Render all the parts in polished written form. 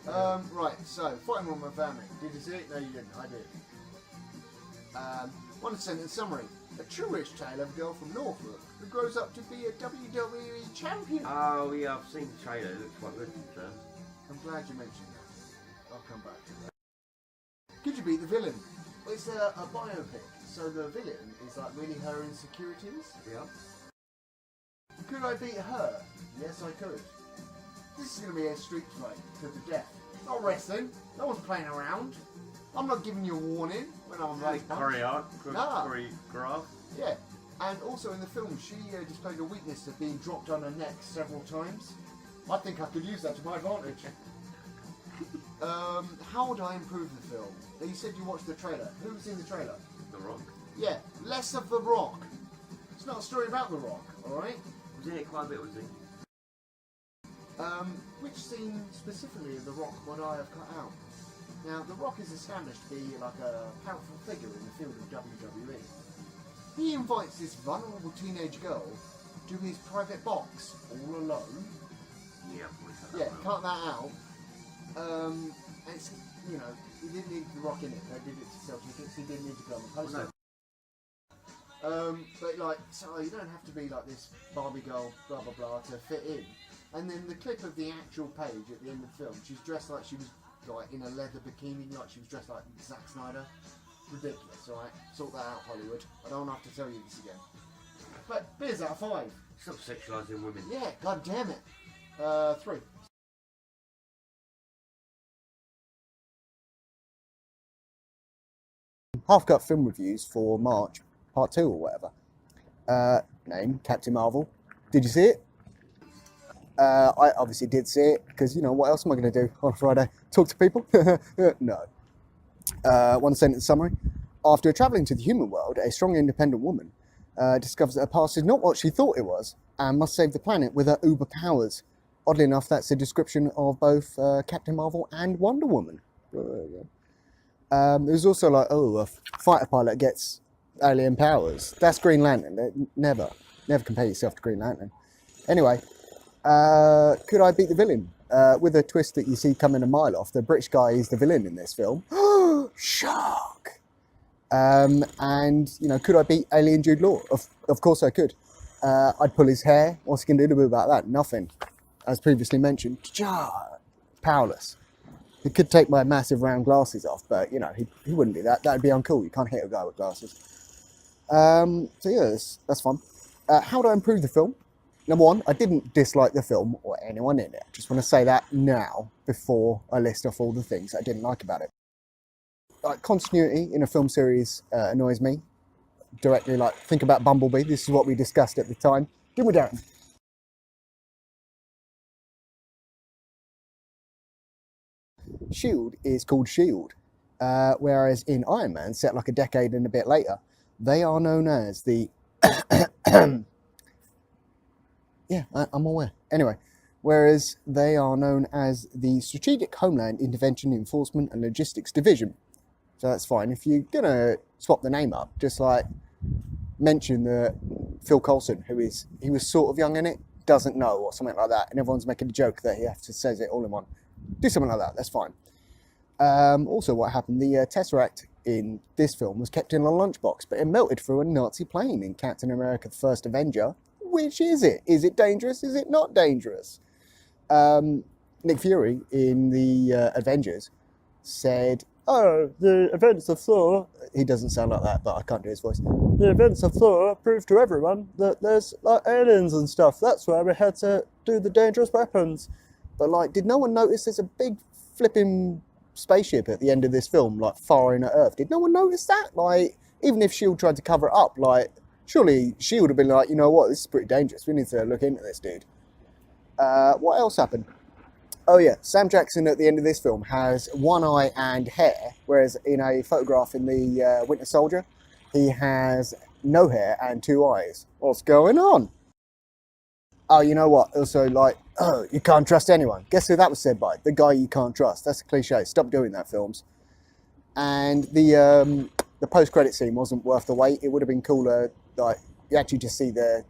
Right, so, Fighting with My Family. Did you see it? No, you didn't. I did. One sentence summary. A true-ish tale of a girl from Norfolk who grows up to be a WWE champion. Oh, yeah, I've seen the trailer. It looks quite good, so. I'm glad you mentioned that. I'll come back to that. Could you beat the villain? Well, it's a biopic, so the villain is like really her insecurities. Yeah. Could I beat her? Yes, I could. This is going to be a street fight to the death. Not wrestling. No one's playing around. I'm not giving you a warning when I'm like choreograph. Yeah. And also in the film, she displayed a weakness of being dropped on her neck several times. I think I could use that to my advantage. How would I improve the film? You said you watched the trailer. Who was in the trailer? The Rock. Yeah, less of The Rock. It's not a story about The Rock, alright? Was in it quite a bit, was he? Which scene specifically of The Rock would I have cut out? Now, The Rock is established to be like a powerful figure in the field of WWE. He invites this vulnerable teenage girl to his private box, all alone. Yeah, Cut that out. It's, you know, he didn't need The Rock in it. They did it to sell tickets. He didn't need to go on the poster. But like, so you don't have to be like this Barbie girl, blah blah blah, to fit in. And then the clip of the actual page at the end of the film, she's dressed like she was like in a leather bikini, like she was dressed like Zack Snyder. Ridiculous, alright? Sort that out, Hollywood. I don't have to tell you this again. But beers out of 5. Stop sexualising women. Yeah, god damn it. 3. Half Cut Film Reviews for March, Part 2 or whatever. Name, Captain Marvel. Did you see it? I obviously did see it, because, you know, what else am I going to do on a Friday? Talk to people? No. One sentence summary. After travelling to the human world, a strong independent woman discovers that her past is not what she thought it was, and must save the planet with her uber powers. Oddly enough, that's a description of both Captain Marvel and Wonder Woman. There's also like, a fighter pilot gets alien powers. That's Green Lantern. Never compare yourself to Green Lantern. Anyway, could I beat the villain? With a twist that you see coming a mile off, the British guy is the villain in this film. Shark! And, you know, could I beat Alien Jude Law? Of course I could. I'd pull his hair. What's he going to do about that? Nothing. As previously mentioned, powerless. He could take my massive round glasses off, but, you know, he wouldn't do that. That would be uncool. You can't hit a guy with glasses. So, yeah, that's fun. How do I improve the film? Number 1, I didn't dislike the film or anyone in it. Just want to say that now before I list off all the things I didn't like about it. Like, continuity in a film series annoys me. Directly, like, think about Bumblebee. This is what we discussed at the time. Didn't we, Darren? S.H.I.E.L.D. is called S.H.I.E.L.D., whereas in Iron Man, set like a decade and a bit later, they are known as the... Yeah, I'm aware. Anyway, whereas they are known as the Strategic Homeland Intervention Enforcement and Logistics Division. So that's fine. If you're going to swap the name up, just like mention that Phil Coulson, he was sort of young in it, doesn't know or something like that, and everyone's making a joke that he has to says it all in one. Do something like that, that's fine. Also, what happened, the Tesseract in this film was kept in a lunchbox, but it melted through a Nazi plane in Captain America: The First Avenger. Which is it? Is it dangerous? Is it not dangerous? Nick Fury in the Avengers said, the events of Thor... He doesn't sound like that, but I can't do his voice. The events of Thor proved to everyone that there's like aliens and stuff. That's why we had to do the dangerous weapons. But like, did no one notice there's a big flipping spaceship at the end of this film, like firing at Earth? Did no one notice that? Like, even if S.H.I.E.L.D. tried to cover it up, like... Surely S.H.I.E.L.D. would have been like, you know what, this is pretty dangerous. We need to look into this, dude. What else happened? Oh yeah, Sam Jackson at the end of this film has one eye and hair, whereas in a photograph in the Winter Soldier, he has no hair and 2 eyes. What's going on? Oh, you know what? Also, like, you can't trust anyone. Guess who that was said by? The guy you can't trust. That's a cliche. Stop doing that, films. And the post-credit scene wasn't worth the wait. It would have been cooler. Like, you actually just see the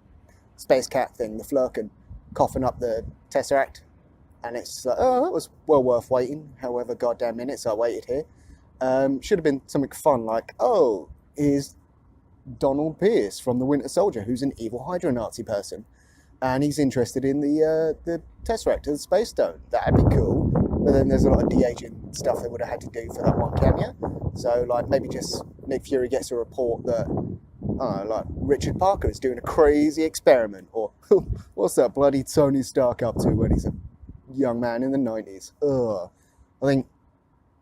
Space Cat thing, the Flurkin, coughing up the Tesseract. And it's like, oh, that was well worth waiting, however goddamn minutes I waited here. Should have been something fun like, oh, here's Donald Pierce from The Winter Soldier, who's an evil Hydra Nazi person. And he's interested in the Tesseract, the Space Stone. That'd be cool. But then there's a lot of de-aging stuff they would have had to do for that one cameo. So, like, maybe just Nick Fury gets a report that, like, Richard Parker is doing a crazy experiment. Or, what's that bloody Tony Stark up to when he's a young man in the 90s? Ugh. I think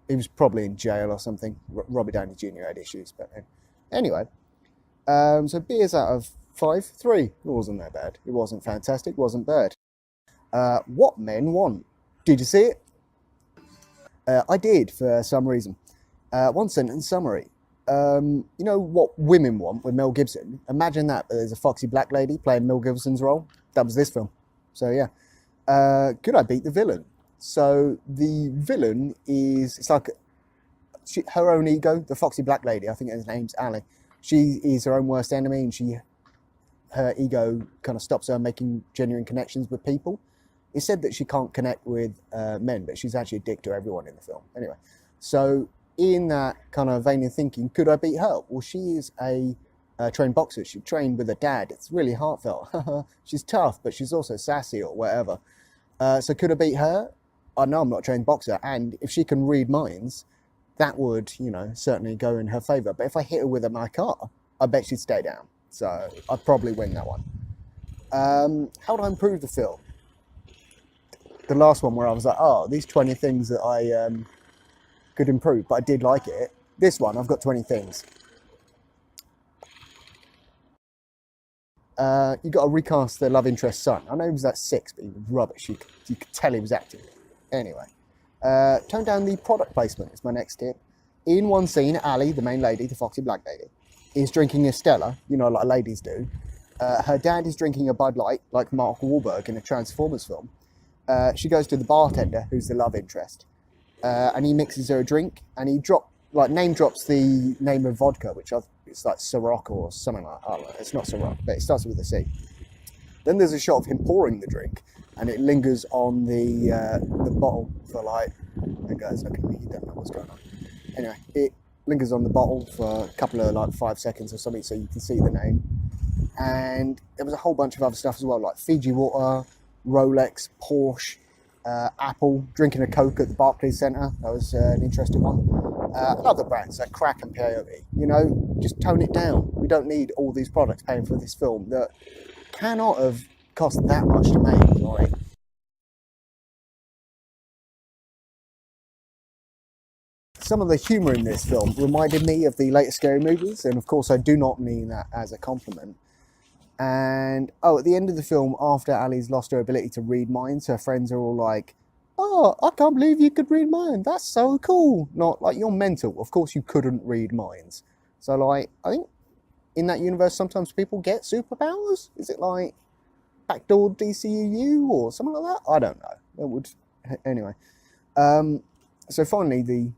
he was probably in jail or something. Robert Downey Jr. had issues back then. Anyway, so beers out of 5, 3. It wasn't that bad. It wasn't fantastic. It wasn't bad. What Men Want. Did you see it? I did, for some reason. One sentence summary. You know What Women Want with Mel Gibson? Imagine that, but there's a foxy black lady playing Mel Gibson's role. That was this film. So yeah. Could I beat the villain? So the villain is, it's like her own ego, the foxy black lady. I think her name's Ali. She is her own worst enemy, and her ego kind of stops her making genuine connections with people. It's said that she can't connect with men, but she's actually a dick to everyone in the film. Anyway, so in that kind of vein of thinking, could I beat her? Well, she is a trained boxer. She trained with her dad. It's really heartfelt. She's tough, but she's also sassy or whatever. So could I beat her? I know I'm not a trained boxer, and if she can read minds, that would, certainly go in her favour. But if I hit her with my car, I bet she'd stay down. So I'd probably win that one. How do I improve the film? The last one where I was like, oh, these 20 things that I could improve, but I did like it. This one, I've got 20 things. You got to recast the love interest son. I know he was at 6, but he was rubbish. You could tell he was acting. Anyway, tone down the product placement is my next tip. In one scene, Ali, the main lady, the foxy black lady, is drinking a Stella, like ladies do. Her dad is drinking a Bud Light, like Mark Wahlberg in a Transformers film. She goes to the bartender, who's the love interest, and he mixes her a drink, and he name drops the name of vodka, which it's like Ciroc or something like that. I don't know, it's not Ciroc, but it starts with a C. Then there's a shot of him pouring the drink, and it lingers on the bottle for like, that guy's looking at me, he doesn't know what's going on. Anyway, it lingers on the bottle for a couple of like 5 seconds or something, so you can see the name. And there was a whole bunch of other stuff as well, like Fiji water, Rolex, Porsche, Apple, drinking a Coke at the Barclays Centre. That was an interesting one. Other brands like Crack and Peyote. Just tone it down. We don't need all these products paying for this film that cannot have cost that much to make. Right? Some of the humour in this film reminded me of the later Scary Movies, and of course I do not mean that as a compliment. And, at the end of the film, after Ali's lost her ability to read minds, her friends are all like, oh, I can't believe you could read minds. That's so cool. Not like, you're mental. Of course you couldn't read minds. So, like, I think in that universe, sometimes people get superpowers. Is it like Backdoor DCU or something like that? I don't know. That would, anyway. So finally,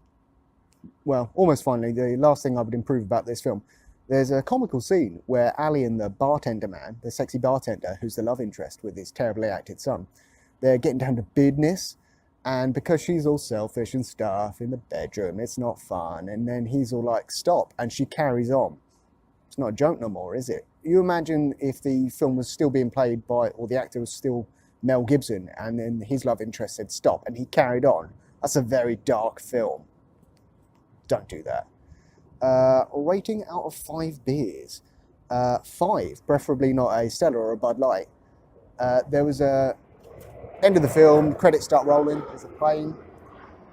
almost finally, the last thing I would improve about this film. There's a comical scene where Ali and the bartender man, the sexy bartender, who's the love interest with his terribly acted son, they're getting down to business, and because she's all selfish and stuff in the bedroom, it's not fun, and then he's all like, stop, and she carries on. It's not a joke no more, is it? You imagine if the film was still being played by, or the actor was still Mel Gibson, and then his love interest said stop, and he carried on. That's a very dark film. Don't do that. Rating out of 5 beers. 5, preferably not a Stella or a Bud Light. There was a end of the film, credits start rolling, there's a plane,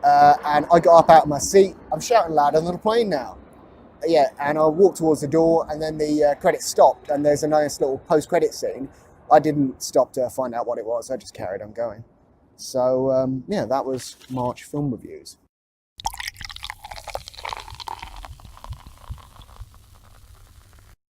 and I got up out of my seat. I'm shouting louder than the plane now. Yeah, and I walked towards the door, and then the credits stopped, and there's a nice little post-credit scene. I didn't stop to find out what it was, I just carried on going. So, that was March Film Reviews.